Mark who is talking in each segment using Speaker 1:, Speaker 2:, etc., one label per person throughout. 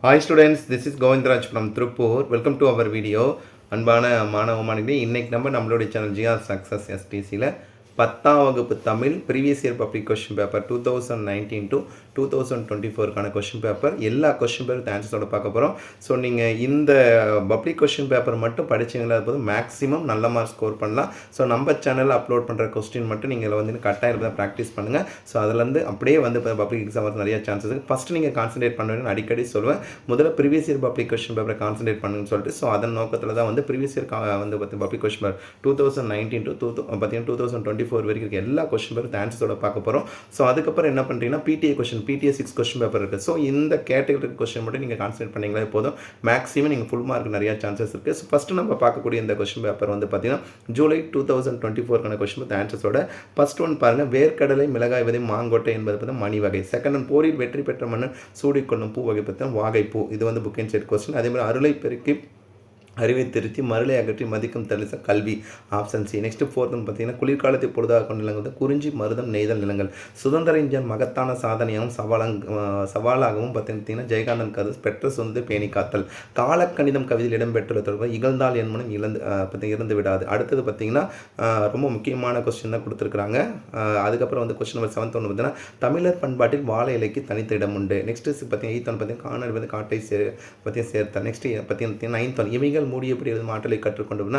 Speaker 1: Hi students, this is Govindraj from Trupur. Welcome to our video. அன்பான மாணவ மாணவிகளே, இன்னைக்கு நம்மளுடைய சேனல் ஜிஆர் சக்ஸஸ் எஸ்டிசியில் 10ஆம் வகுப்பு Tamil previous year public question paper 2019 to 2024க்கான கொஸ்டின் பேப்பர் எல்லா கொஸ்டின் பேப்பர் ஆன்சர்ஸோட பார்க்க போகிறோம். ஸோ நீங்கள் இந்த பப்ளிக் கொஸ்டின் பேப்பர் மட்டும் படிச்சிங்களா போது மேக்ஸிமம் நல்ல மார்க் ஸ்கோர் பண்ணலாம். ஸோ நம்ம சேனலில் அப்லோட் பண்ணுற கொஸ்டின் மட்டும் நீங்கள் வந்து கட்டாயம் ப்ராக்டிஸ் பண்ணுங்கள். ஸோ அதுலேருந்து அப்படியே வந்து பப்ளிக் எக்ஸாம் வந்து நிறைய சான்சஸ் இருக்குது. ஃபஸ்ட்டு நீங்கள் கான்சன்ட்ரேட் பண்ணுவேன்னு அடிக்கடி சொல்லுவேன். முதல்ல ப்ரீவியஸ் இயர் பப்ளிக் கொஸ்டின் பேப்பரை கான்சன்ட்ரேட் பண்ணுன்னு சொல்லிட்டு ஸோ அதன் நோக்கத்தில் தான் வந்து ப்ரீவியஸ் இயர் வந்து பப்ளிக் கொஸ்டின் பேப்பர் 2019 to 2024 வரைக்கும் இருக்க எல்லா கொஸ்டின் பேப்பர் ஆன்சர்ஸோட பார்க்க போகிறோம். ஸோ அதுக்கப்புறம் என்ன பண்ணுறீங்கன்னா பிடிஏ 6 கொஸ்டின் பேப்பர் இருக்குது. ஸோ இந்த கேட்டகரி கொஸ்டின் மட்டும் நீங்கள் கான்சன்ட்ரேட் பண்ணிங்களே போதும். மேக்ஸிமம் நீங்கள் ஃபுல் மார்க் நிறையா சான்சஸ் இருக்குது. ஸோ ஃபஸ்ட்டு நம்ம பார்க்கக்கூடிய இந்த கொஸ்டின் பேப்பர் வந்து பார்த்தீங்கன்னா ஜூலை 2024க்கான கொஸ்டின் பேப்பர் ஆன்சர்ஸோட ஃபர்ஸ்ட் ஒன் பாருங்கள். வேர்க்கடலை மிளகாய் விதை மாங்கொட்டை என்பது பார்த்தா மணி வகை. செகண்ட் ஒன் போரில் வெற்றி பெற்ற மன்னன் சூடிக்கொள்ளும் பூ வகை பார்த்தா வாகைப்பூ. இது வந்து புக் அண்ட் செட் கொஸ்டின். அதே மாதிரி அருளை பெருக்கி அறிவை திருத்தி மருளை அகற்றி மதிக்கும் தலிச கல்வி ஆப்ஷன் சி. நெக்ஸ்ட் ஃபோர்த் பார்த்தீங்கன்னா குளிர்காலத்தை பொழுதாக கொண்ட நிலங்கள் குறிஞ்சி மருதம் நெய்தல் நிலங்கள். சுதந்திர இந்தியன் மகத்தான சாதனையாகவும் சவாலாகவும் பார்த்தீங்கன்னா ஜெயகாந்தன் கருது பெற்ற சொந்த பேணி காத்தல். காலக்கணிதம் கவிதையில் இடம்பெற்றுள்ள தொடர்பு இகழ்ந்தால் என் மனம் இறந்து விடாது. அடுத்தது பார்த்தீங்கன்னா ரொம்ப முக்கியமான கொஸ்டின் தான் கொடுத்துருக்குறாங்க. அதுக்கப்புறம் வந்து கொஸ்டின் நம்பர் 7 ஒன்று பார்த்தீங்கன்னா தமிழர் பண்பாட்டில் வாழை இலைக்கு தனித்த இடம் உண்டு. நெக்ஸ்ட் பார்த்தீங்கன்னா 8 பார்த்தீங்கன்னா காணல் வந்து காட்டை சேர்த்தல். நெக்ஸ்ட் பார்த்தீங்கன்னா 9 இவைகள் மூடியபடி எழுதும் ஆற்றலை கற்றுக்கொண்டோம்னா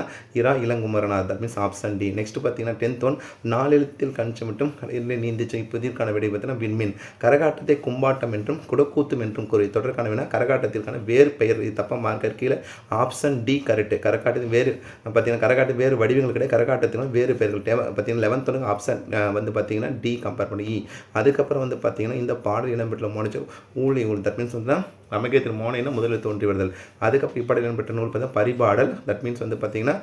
Speaker 1: Ilangumaranar. That means option D. Next பார்த்தீங்கன்னா 10th ஒன் நாலெழுத்தில் கணிச்சு மட்டும் கடலில் நீந்திச்சை புதிர்கான விடை பார்த்தீங்கன்னா விண்மீன். கரகாட்டத்தை கும்பாட்டம் என்றும் குடக்கூத்தும் என்றும் கூறி தொடர்கான வினா கரகாட்டத்திற்கான வேறு பெயர். இது தப்ப மார்க்கர் கீழே ஆப்ஷன் டி கரெக்ட். கரகாட்டத்தின் வேறு பார்த்தீங்கன்னா கரகாட்டு வேறு வடிவங்கள் கிடையாது. கரகாட்டத்தின் வேறு பெயர்கள் பார்த்தீங்கன்னா 11th ஒன்று ஆப்ஷன் வந்து பார்த்தீங்கன்னா டி கம்பேர் பண்ணி இ. அதுக்கப்புறம் வந்து பார்த்தீங்கன்னா இந்த பாடல் இடம்பெற்ற மோனிச்சு ஊழி ஊழ். தட் மீன்ஸ் வந்து நமக்கே திரு மோனைன்னா முதலில் தோன்றி வருதல். அதுக்கப்புறம் இப்பாடல் இடம்பெற்ற நூல் பார்த்தா பரிபாடல். தட் மீன்ஸ் வந்து பார்த்தீங்கன்னா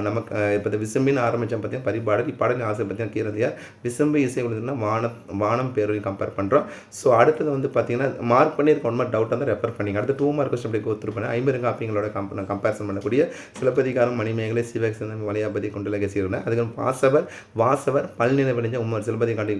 Speaker 1: நமக்கு இப்போ விசும்பின்னு ஆரம்பித்தோம் பார்த்தீங்கன்னா பரிபாடல். இப்பாடல் ஆசை பார்த்தீங்கன்னா கீரதியார். விசும்பு இசை உள்ளதுன்னா வானம் பேரையும் கம்பேர் பண்ணுறோம். ஸோ அடுத்தது வந்து பார்த்தீங்கன்னா மார்க் பண்ணியிருக்க ஒன் மார்க் டவுட் வந்து ரெஃபர் பண்ணிங்க. அடுத்து 2 மார்க் கொஸ்டின் அப்படி கொடுத்துருப்பேன். 50 காப்பிங்களோட கம்பேரிசன் பண்ணக்கூடிய சிலப்பதிகாரம் மணிமேகலை சிவகசந்தம் வளையாபதி கொண்டலகை சீர்னா. அதுக்கு வாசவர் பல்நிலை விளைஞ்ச உமர் சிலப்பதி காண்டி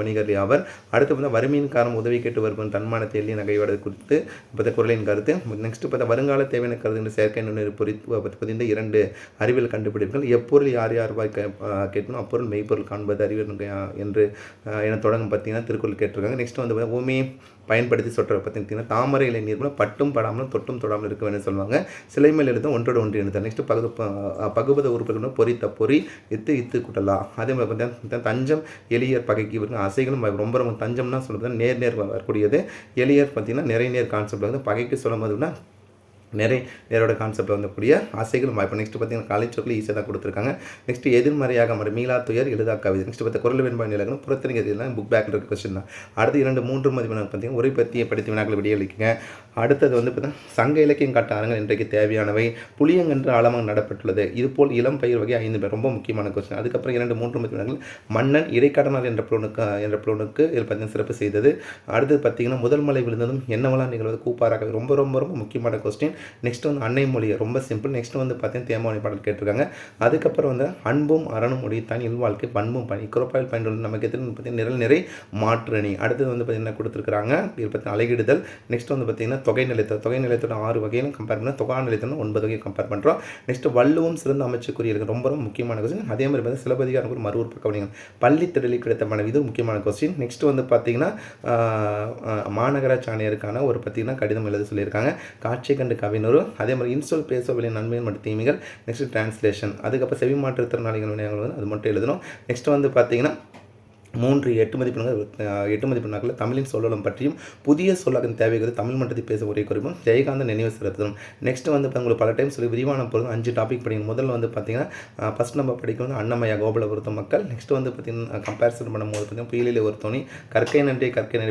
Speaker 1: வணிகர் யாவர். அடுத்து வந்து வறுமையின் காரம் உதவி கேட்டு வருவன் தன்மானத்தை எள்ளி நகையோட குறித்து இப்போ குரலின் கருத்து. நெக்ஸ்ட் பார்த்தா வருங்கால தேவையான கருத்து செயற்கை நுண்ணறிவு பொறித்து 2 அறிவியல் கண்டுபிடிப்புகள். எப்பொருள் யார் கேட்கணும் அப்பொருள் மெய்ப்பொருள் காண்பது அறிவியல் என்று என தொடங்கும் பார்த்தீங்கன்னா திருக்குறள் கேட்டிருக்காங்க. நெக்ஸ்ட் வந்து பூமியை பயன்படுத்தி சொற்ற பார்த்தீங்கன்னா தாமரை இலை நீர்மூலம் பட்டும் படாமலும் தொட்டும் தொடாமல் இருக்க வேண்டும் சொல்லுவாங்க. சிலைமேல் எழுதும் ஒன்றோடு ஒன்று எழுதும். நெக்ஸ்ட் பகுபத உறுப்புகள் பொறித்த பொறி இத்து குட்டலாம். அதே மாதிரி பார்த்தீங்கன்னா தஞ்சம் எளியர் பகைக்கு இவருக்கு அசைகளும் ரொம்ப தஞ்சம்னா சொல்லுறது நேர் வரக்கூடியது. எளியர் பார்த்தீங்கன்னா நிறைய நேர் கான்செப்ட் வந்து பகைக்கு சொல்லும் போதுன்னா நேரோட கான்செப்ட் வந்தக்கூடிய ஆசைகள் வாய்ப்பு. நெக்ஸ்ட் பார்த்தீங்கன்னா காலேஜ் சொற்கள் ஈஸியாக தான் கொடுத்துருக்காங்க. நெக்ஸ்ட் எதிர்மறையாக மாறும் மீளா துயர் எழுதா கவிதை. நெக்ஸ்ட் பார்த்த குரல் வெண்பாடு நிலங்களும் புறத்திரிக்கிறதுலாம் புக் பேக்கில் இருக்க கொஸ்டின் தான். அடுத்து 2-3 மதிப்பெண்கள் பார்த்தீங்கன்னா உரை பற்றிய படித்த வினாக்கள் விடியளிக்குங்க. அடுத்தது வந்து பார்த்தீங்கன்னா சங்க இலக்கியம் காட்ட அரங்கள் இன்றைக்கு தேவையானவை. புளியங்கன்று ஆழமாக நடப்பட்டுள்ளது. இதுபோல் இளம் பயிர் வகை 5 பேர் ரொம்ப முக்கியமான கொஸ்டின். அதுக்கப்புறம் 2-3 மதிப்பெண்கள் மன்னன் இடைக்கடனார் என்ற புலனுக்கு இதில் பார்த்தீங்கன்னா சிறப்பு செய்தது. அடுத்தது பார்த்தீங்கன்னா முதல் மலை விழுந்ததும் என்னவெல்லாம் நிகழ்வது கூப்பாராக ரொம்ப ரொம்ப ரொம்ப முக்கியமான கொஸ்டின். நெக்ஸ்ட் வந்து அன்னை மொழி ரொம்ப சிம்பிள். நெக்ஸ்ட் வந்து பார்த்தீங்கன்னா தேமாவணி பாடல் கேட்டிருக்காங்க. அதுக்கப்புறம் வந்து அன்பும் அறனும் மொழி தான் இல்வாழ்க்கை பண்பும் பணி குறப்பாயில் பயன்படுத்தி நமக்கு எதிர்த்து பார்த்தீங்கன்னா நிரல் நிறை மாற்றணி. அடுத்தது வந்து பார்த்தீங்கன்னா கொடுத்துருக்காங்க. இது பார்த்தீங்கன்னா அழகிடுதல். நெக்ஸ்ட் வந்து பார்த்தீங்கன்னா தொகை நிலையத்தோட 6 வகையிலும் கம்பேர் பண்ண தொகா நிலையத்தோட 9 வகையை கம்பேர் பண்ணுறோம். நெக்ஸ்ட் வள்ளுவம் சிறந்த அமைச்சுக்குரிய இருக்கு ரொம்ப ரொம்ப முக்கியமான கொஸ்டின். அதே மாதிரி பார்த்தீங்கன்னா சிலப்பதிகாரம் ஒரு மறு உறுப்பு கவனிகள் பள்ளி திடலில் கிடைத்த மனைவி இது முக்கியமான கொஸ்டின். நெக்ஸ்ட் வந்து பார்த்தீங்கன்னா மாநகராட்சி ஆணையருக்கான ஒரு பார்த்தீங்கன்னா கடிதம் எழுத சொல்லியிருக்காங்க. காட்சி கண்டு கவிஞர். அதே மாதிரி இன்சொல் பேசவில்லை நன்மைகள் மற்றும் தீமைகள். Next translation. அதுக்கப்புறம் செவி மாற்றுத்திறனாளிகள் வினைகள் வந்து அது மட்டும் எழுதணும். நெக்ஸ்ட் வந்து பார்த்தீங்கன்னா 8 மதிப்பெண்கள் தமிழின் சொல்லலும் பற்றியும் புதிய சொல்லாக்கின் தேவைகள் தமிழ் மன்றத்தை பேச உரை குறிப்பும் ஜெயகாந்தன் நினைவு செலுத்தணும். நெக்ஸ்ட் வந்து உங்களுக்கு பல டைம் சொல்லி விரிவான பொருள் 5 டாபிக் படிக்கும். முதல்ல வந்து பார்த்தீங்கன்னா ஃபஸ்ட் நம்ம படிக்கணும் அன்னமயா கோபாலபுரத்து மக்கள். நெக்ஸ்ட் வந்து பார்த்தீங்கன்னா கம்பேரிசன் பண்ணும்போது பார்த்தீங்கன்னா புயலில் ஒரு தோணி கற்கை நன்றி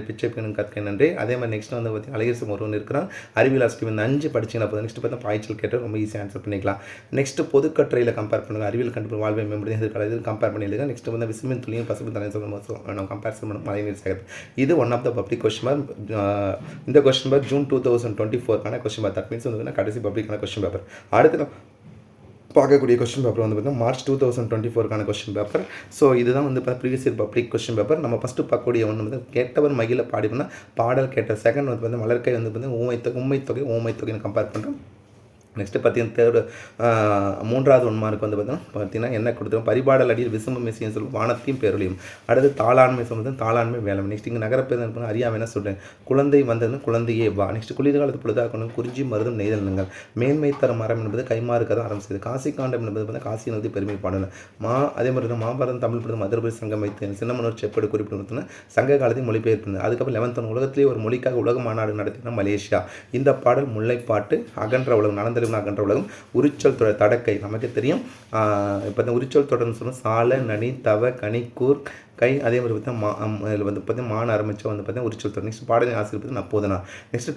Speaker 1: பிச்சை பெண்ணும் கற்கை நன்றி. அதே மாதிரி நெக்ஸ்ட் வந்து பார்த்தீங்கன்னா அழகரசு ஒருவன் இருக்கிறான் அறிவியல் ஆசிரியர் இந்த 5 படிச்சிங்கன்னா போதும். நெக்ஸ்ட் பார்த்தா பாய்ச்சல் கேட்டால் ரொம்ப ஈஸியாக ஆன்சர் பண்ணிக்கலாம். நெக்ஸ்ட் பொதுக்கட்டுரையில் கம்பேர் பண்ணுங்கள் அறிவியல் கண்டுபிடி வாழ்வை மேம்படுத்தி எதிர்காலத்தில் கம்பேர் பண்ணிடுங்க. நெக்ஸ்ட் வந்து விசுமின் துளியும் பசுமை தலை சொல்லும் நம்ம கம்பேரிசன் பண்ண மழைநீர் சேகரிப்பு. இது one of the public question paper. இந்த கொஸ்டின் பேப்பர் ஜூன் 2024க்கான கொஸ்டின் பேப்பர். தட் மீன்ஸ் வந்து கடைசி பப்ளிக்கான கொஸ்டின் பேப்பர். அடுத்து பார்க்கக்கூடிய கொஸ்டின் பேப்பர் வந்து பார்த்தீங்கன்னா மார்ச் 2024க்கான கொஸ்டின் பேப்பர். ஸோ இதுதான் வந்து previous year public question paper. நம்ம ஃபஸ்ட்டு பார்க்கக்கூடிய ஒன்று வந்து கேட்டவர் மகிழ பாடினா பாடல் கேட்ட. செகண்ட் வந்து பார்த்தீங்கன்னா மலர்கை வந்து பார்த்தீங்கன்னா ஊமை தொகைன்னு கம்பேர் பண்ணுறோம். நெக்ஸ்ட்டு பார்த்தீங்கன்னா மூன்றாவது 1 மார்க் வந்து பார்த்தீங்கன்னா என்ன கொடுத்துருக்கோம், பரிபாடல் அடியில் விசும்பு மெசின்னு சொல்லுவோம், வானத்தையும் பேரொழியும். அடுத்து தாளாண்மை சொல்லுறது தாளாண்மை வேளாண்மை. நெக்ஸ்ட் இங்கே நகரப்பேர் அறியாமல் என்ன சொல்கிறேன், குழந்தை வந்ததுன்னு குழந்தையே வா. நெக்ஸ்ட் குளிர்காலத்து பொழுதாக்கணும், குறிஞ்சி மருதம் நெய்தல் நிலங்கள். மேன்மை தர மரம் என்பது கைமாறுக்கதான் ஆரம்பிச்சது. காசி காண்டம் என்பது பார்த்தீங்கன்னா காசி நதி பெருமை பாடல. அதே மாதிரி மாபாரதம் தமிழ் படம் மதுரை சங்கம் வைத்து சின்னமனூர் செப்பேடு குறிப்பிட்டு சங்க காலத்தில் மொழிபெயர்ப்பு. அதுக்கப்புறம் 11 உலகத்திலேயே ஒரு மொழிக்காக உலக மாநாடு நடத்தினா மலேசியா. இந்த பாடல் முல்லைப்பாட்டு, அகன்ற உலகம், நடந்த அகன்ற உலகம், உரிச்சொல் தொடர் தடக்கை நமக்கு தெரியும். இப்போ உரிச்சொல் தொடர்னு சொன்னால் சால நனி தவ கனி கூர் கை. அதே மாதிரி பார்த்தீங்கன்னா இதில் வந்து பார்த்தீங்கன்னா மான ஆரம்பித்து வந்து பார்த்தீங்கன்னா உரிச்சொல் தொடர். நெக்ஸ்ட் பாடலின் ஆசிரியர் பார்த்தீங்கன்னா அப்போதனா. நெக்ஸ்ட்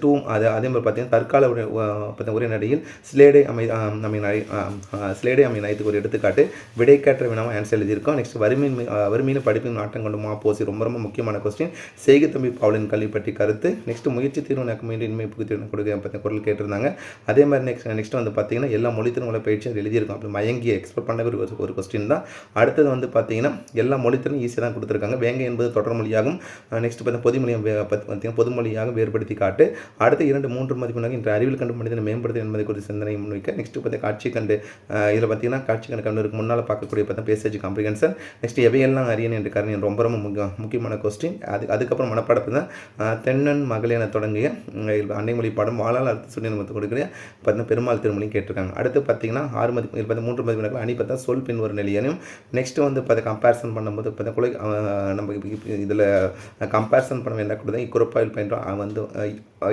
Speaker 1: அதே மாதிரி பார்த்தீங்கன்னா தற்கால பார்த்தீங்கன்னா உரை நடையில் ஸ்லேடை அமை நயத்துக்கு ஒரு எடுத்துக்காட்டு. விடைக்காற்ற வினாமல் ஆன்சர் எழுதியிருக்கோம். நெக்ஸ்ட் வறுமையின் படிப்பின் நாட்டம் கொண்டு மாப்போசி ரொம்ப ரொம்ப முக்கியமான கொஸ்டின். செய்கை தம்பி பாவலின் கல்வி பற்றி கருத்து. நெக்ஸ்ட் முயற்சி தீர்வு நக்கமையின் இன்மை புகுத்திறன் கொடுக்க பார்த்தீங்கன்னா குரல் கேட்டிருந்தாங்க. அதே மாதிரி நெக்ஸ்ட் வந்து பார்த்தீங்கன்னா எல்லா மொழித்திறன் பயிற்சியும் எழுதியிருக்கோம். அப்படி மயங்கி எக்ஸ்பெக்ட் பண்ண ஒரு கொஸ்டின் தான். அடுத்தது வந்து பார்த்தீங்கன்னா எல்லா மொழித்திறனும் ஈஸியாக கொடுத்துருக்காங்க. வேங்கை என்பது தொடர் மொழியாகும். நெக்ஸ்ட் பார்த்தீங்கன்னா பொதுமொழியும் பொதுமொழியாக வேறுபடுத்தி காட்டு. அடுத்த 2-3 மதிப்பெண்ணாக இன்று அறிவியல் கண்டு மனிதனை மேம்படுத்த என்பதை குறித்து சிந்தனை முன்வைக்க. நெக்ஸ்ட் பார்த்தீங்கன்னா காட்சி கண்டு. இதில் பார்த்தீங்கன்னா காட்சி கண்டு முன்னால் பார்க்கக்கூடிய பார்த்தா பேசேஜ் காம்ப்ரிஹென்ஷன். நெக்ஸ்ட் எவையெல்லாம் அறியன் என்று கருணன் ரொம்ப ரொம்ப முக்கியமான கொஸ்டின். அதுக்கப்புறம் மனப்பாடப்பு தான் தென்னன் மகள என தொடங்கிய அன்னை மொழி பாடம் வாழால் அர்த்த சொல்லி நம்ம கொடுக்குற பார்த்தீங்கன்னா பெருமாள் திருமொழியும் கேட்டிருக்காங்க. அடுத்து பார்த்தீங்கன்னா 6 மதிப்பு 3 மதிப்பெண்கள் அணி பார்த்தா சொல் பின் ஒரு நிலையனும். நெக்ஸ்ட் வந்து பார்த்தா கம்பேரிசன் பண்ணும்போது பார்த்தா குலை நம்ம இதில் கம்பேரிசன் பண்ண என்ன கொடுத்தா இக்குறப்பாயில் பயின்றோம் வந்து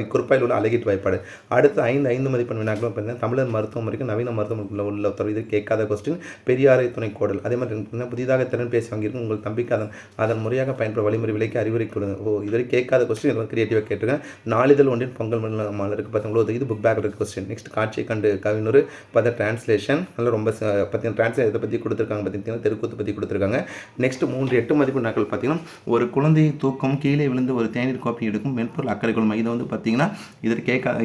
Speaker 1: இக்குறப்பாயில் உள்ள அழகிட்டு வாய்ப்பாடு. அடுத்து 5 மதிப்பெண் வினாக்களும் பார்த்தீங்கன்னா தமிழர் மருத்துவம் வரைக்கும் நவீன மருத்துவம் உள்ள இது கேட்காத கொஸ்டின். பெரியாரை துணை கோடல். அதே மாதிரி புதிதாக திறன் பேசி வாங்கியிருக்கும் உங்கள் தம்பிக்கு அதன் முறையாக பயன்பட வழிமுறை விலைக்கு அறிவுரை கொடுங்க. இதுவரை கேட்காத கொஸ்டின் எல்லாம் கிரியேட்டிவாக கேட்டிருக்கேன். நாளிதழ் ஒன்றின் பொங்கல் மலருக்கு பார்த்தீங்கன்னா இது புக் பேக் இருக்க கொஸ்டின். நெக்ஸ்ட் காட்சியை கண்டு கவினூர் பார்த்தா டிரான்ஸ்லேஷன் நல்லா ரொம்ப பார்த்தீங்கன்னா டிரான்ஸ்லேட் இதை பற்றி கொடுத்துருக்காங்க. பார்த்தீங்கன்னா தெருக்கூத்து பற்றி கொடுத்துருக்காங்க. நெக்ஸ்ட் 8 மதிப்பு நாட்கள் பார்த்தீங்கன்னா ஒரு குழந்தையை தூக்கம் கீழே விழுந்து ஒரு தேநீர் காப்பி எடுக்கும் மென்பொருள் அக்கறை கொள்ளும். இதை வந்து பார்த்தீங்கன்னா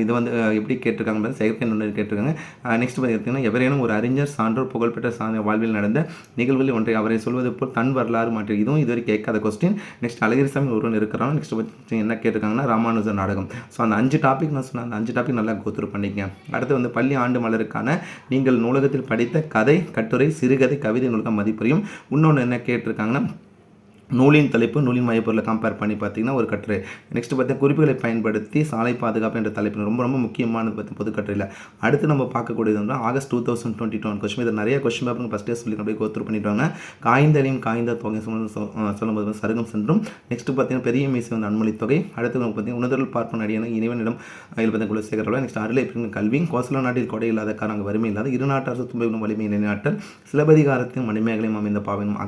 Speaker 1: இது வந்து எப்படி கேட்டிருக்காங்க செயற்கை நுண்ணறிவு கேட்டிருக்காங்க. நெக்ஸ்ட் பார்த்தீங்கன்னா எவரேனும் ஒரு அறிஞர் சான்றோர் புகழ்பெற்ற வாழ்வில் நடந்த நிகழ்வுகளில் ஒன்றை அவரை சொல்வது போல் தன் வரலாறு மாற்றி. இதுவும் இதுவரை கேட்காத கொஸ்டின். நெக்ஸ்ட் அழகிரிசாமி ஒருவன் இருக்கிறாங்க. நெக்ஸ்ட் என்ன கேட்டிருக்காங்கன்னா ராமானுஜர் நாடகம். ஸோ அந்த 5 டாபிக் நான் சொன்னேன். அந்த 5 டாபிக் நல்லா கோத்ரூ பண்ணிக்கங்க. அடுத்து வந்து பள்ளி ஆண்டு மலருக்கான நீங்கள் நூலகத்தில் படித்த கதை, கட்டுரை, சிறுகதை, கவிதை நூலகம் மதிப்பையும். இன்னொன்று என்ன கேட்டிருக்காங்கன்னா நூலின் தலைப்பு நூலின் மையப்பொருளை கம்பேர் பண்ணி பார்த்தீங்கன்னா ஒரு கட்டுரை. நெக்ஸ்ட் பார்த்தீங்கன்னா குறிப்புகளை பயன்படுத்தி சாலை பாதுகாப்பு என்ற தலைப்பு ரொம்ப ரொம்ப முக்கியமானது பார்த்து பொது கட்டுரையில். அடுத்து நம்ம பார்க்கக்கூடியது வந்து ஆகஸ்ட் 2022 கொஸ்டின். இதில் நிறைய கொஸ்டின் பேப்பர் ஃபஸ்ட்டே சொல்லி அப்படியே கோத்ரூ பண்ணிவிட்டாங்க. காய்ந்தலையும் காய்ந்த தொகை சொல்லும்போது சருகம் சென்றும். நெக்ஸ்ட் பார்த்தீங்கன்னா பெரிய மீசை வந்து அன்மொழி தொகை. அடுத்து நம்ம பார்த்தீங்கன்னா உணர்தல் பார்ப்பன அடியான இறைவனிடம் இதில் பார்த்தீங்கன்னா குலசேகர. நெக்ஸ்ட் அருளை கல்வி. கோசல நாட்டில் கொடை இல்லாத காரங்க வறுமை இல்லாத இரு நாட்டு அரசு துன்பையும் வலிமை நிலைநாட்டல். சிலப்பதிகாரத்தின் மணிமேகலையும் அமைந்த பாவினும்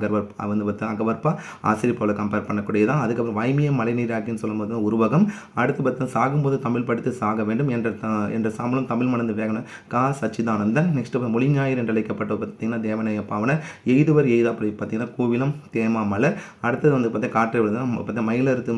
Speaker 1: வந்து அகவற்பா ஆசிரியர் போல கம்பேர் பண்ணக்கூடியதான். அதுக்கப்புறம் வாய்மையை மழைநீர் ஆக்கின்னு சொல்லும்போது உருவகம். அடுத்து பார்த்தா சாகும்போது தமிழ் படித்து சாக வேண்டும் என்ற சாம்பலும் தமிழ் மணந்து வேகன கா சச்சிதானந்தன். நெக்ஸ்ட் மொழி ஞாயிறு என்று அழைக்கப்பட்ட பார்த்தீங்கன்னா தேவனைய பாவனர். எய்துவர் எய்தா அப்படி பார்த்தீங்கன்னா கோவிலம் தேமா மலர். அடுத்தது வந்து பார்த்தா காற்று பார்த்தா மயிலறுத்து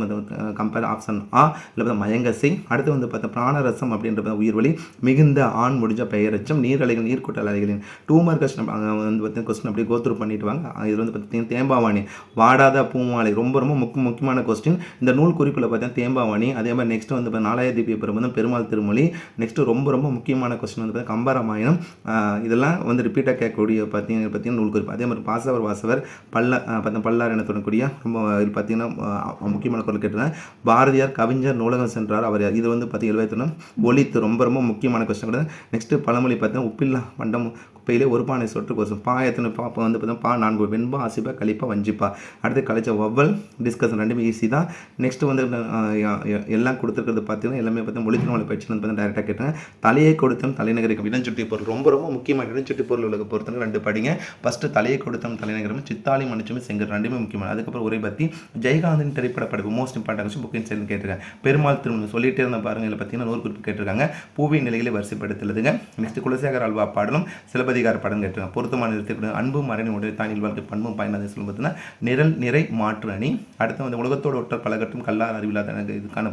Speaker 1: கம்பேர் ஆப்ஷன் ஆ இல்லை பார்த்தா மயங்கசை. அடுத்து வந்து பார்த்தா பிராணரசம் அப்படின்ற உயிர்வழி. மிகுந்த ஆண் முடிஞ்ச பெயரச்சம். நீரலைகள் நீர்க்கூட்டல் அலைகளின் 2 மார்க் கொஸ்டின் வந்து பார்த்தீங்கன்னா கொஸ்டின் அப்படியே கோத்ரூ பண்ணிட்டு வாங்க. இதில் வந்து பார்த்தீங்கன்னா தேம்பாவாணி வாடாத பூமாலை ரொம்ப ரொம்ப முக்கியமான கொஸ்டின். இந்த நூல் குறிப்பில் பார்த்தீங்கன்னா தேம்பாவாணி. அதே மாதிரி நெக்ஸ்ட் வந்து நாலாயிரத்தி பேப்பர் பெருமாள் திருமொழி. நெக்ஸ்ட் ரொம்ப ரொம்ப முக்கியமான கொஸ்டின் வந்து கம்பராமாயணம். இதெல்லாம் வந்து ரிப்பீட்டாக கேட்கக்கூடிய பார்த்தீங்கன்னா நூல் குறிப்பு. அதே மாதிரி வாசவர் பல்லார் என தொடரக்கூடிய ரொம்ப இது பார்த்தீங்கன்னா முக்கியமான குரல் கேட்டிருந்தேன். பாரதியார் கவிஞர் நூலகம் சென்றார் அவர். இது வந்து பார்த்தீங்கன்னா 71 ஒலித்து ரொம்ப ரொம்ப முக்கியமான கொஸ்டின் கூட. நெக்ஸ்ட் பழமொழி பார்த்தீங்கன்னா உப்பில்லா வண்டம் குப்பையிலே ஒரு பானை சொட்டு கொஸ்டின். எத்தனை பாப்பா வந்து பார்த்தீங்கன்னா 4 வெண்பா ஆசிப்பா கழிப்பா வஞ்சிப்பா. அடுத்து கழிச்ச ஒவ்வொல் டிஸ்கஷன் ரெண்டுமே ஈஸி தான். நெக்ஸ்ட் வந்து எல்லாம் கொடுத்துருக்கிறது பார்த்தீங்கன்னா எல்லாமே பார்த்தீங்கன்னா மொழித்திறன் பயிற்சி வந்து பார்த்தீங்கன்னா டேரெக்டாக கேட்டாங்க. தலையை கொடுத்தம் தலைநகரம் இடஞ்சுட்டி பொருள் ரொம்ப ரொம்ப முக்கியமான இடஞ்சுட்டி பொருள் உலக பொறுத்தவரை 2 படிங்க. ஃபஸ்ட்டு தலையை கொடுத்தம் தலைநகரம் சித்தாலி மனுச்சுமே செங்கர் ரெண்டுமே முக்கியமான. அதுக்கப்புறம் உரை பற்றி ஜெயகாந்தன் திரைப்பட படைப்பு மோஸ்ட் இம்பார்ட்டன்ட் புக்கின் செயல் கேட்டிருக்காங்க. பெருமாள் திருமணம் சொல்லிட்டே இருந்த பாருங்க. இதில் பார்த்தீங்கன்னா 100 குறிப்பு கேட்டிருக்காங்க. பூவின் நிலைகளை வரிசைப்படுத்துறதுங்க. நெக்ஸ்ட் குலசேகர அல்வா பாடலும் சிலப்பதிகார படம் கேட்டிருக்காங்க. பொருத்தமான நிறுத்தி அன்பு மரணி உடைய தானில் வாழ்க்கை பண்பும் பயனாக சொல்லும் பார்த்தீங்கன்னா நிறை நிறை மாற்று அணி. அடுத்து வந்து உலகத்தோடு ஒற்ற பழகட்டும் கல்லார் அறிவில்லாத இதுக்கான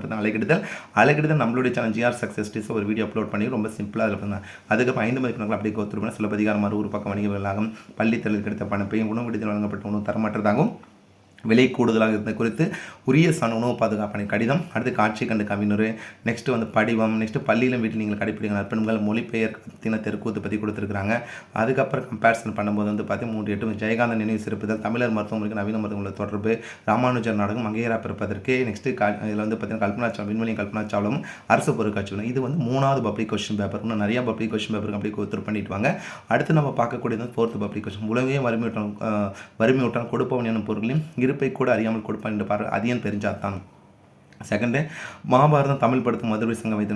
Speaker 1: அலகிடுதல் நம்மளுடைய சேனல் ஜிஆர் சக்ஸஸ் டீஸ் ஒரு வீடியோ அப்லோட் பண்ணி ரொம்ப சிம்பிளாக அதில் பண்ணேன். அதுக்கப்புறம் 5 மதிப்பெண்கள் அப்படியே கோத்துருப்பேன். சிலப்பதிகாரம் மறு பக்கம் வணிக விவகாரம் பள்ளி தொழில் கிடைத்த பணப்பையும் உணவு விடுதல் வழங்கப்பட்ட உணவு தரமற்றதாகவும் விலை கூடுதலாக இருந்தது குறித்து உரிய உணவு பாதுகாப்பு கடிதம். அடுத்து காட்சி கண்டு கவிஞர். நெக்ஸ்ட் வந்து படிவம். நெக்ஸ்ட் பள்ளியிலும் வீட்டில் நீங்கள் கடைப்பிடிக்கிற நற்பண்புகள் மொழிபெயர் தின தெருக்கூத்து பற்றி கொடுத்துருக்காங்க. அதுக்கப்புறம் கம்பேரிசன் பண்ணும்போது வந்து பார்த்தீங்கன்னா 3-8 ஜெயகாந்தன் நினைவு சிறப்புதல் தமிழர் மருத்துவமனைக்கு நவீன மருத்துவமனை தொடர்பு ராமானுஜர் நாடகம் மங்கையரா பிறப்பதற்கு. நெக்ஸ்ட் இதில் வந்து பார்த்தீங்கன்னா கல்பனா சாவ்லா விண்வெளி கல்பனா சாவ்லாவும் அரசு பொருட்காட்சி. இது வந்து 3வது பப்ளிக் கொஸ்டின் பேப்பர். இன்னும் நிறைய பப்ளிக் கொஸ்டின் பேப்பருக்கு அப்படி கோத்தூர் பண்ணிட்டுவாங்க. அடுத்து நம்ம பார்க்கக்கூடியது 4th பப்ளிக் கொஸ்டின். உலகே வறுமையுற்றான் கொடுப்பவன் என்னும் பொருளையும் இருப்பை கூட அறியாமல் கொடுப்பான் என்று பாரு அதிகம் தெரிஞ்சாதான். செகண்டு மகாபாரதம் தமிழ் படுத்தும் மதுரை சங்க வைத்து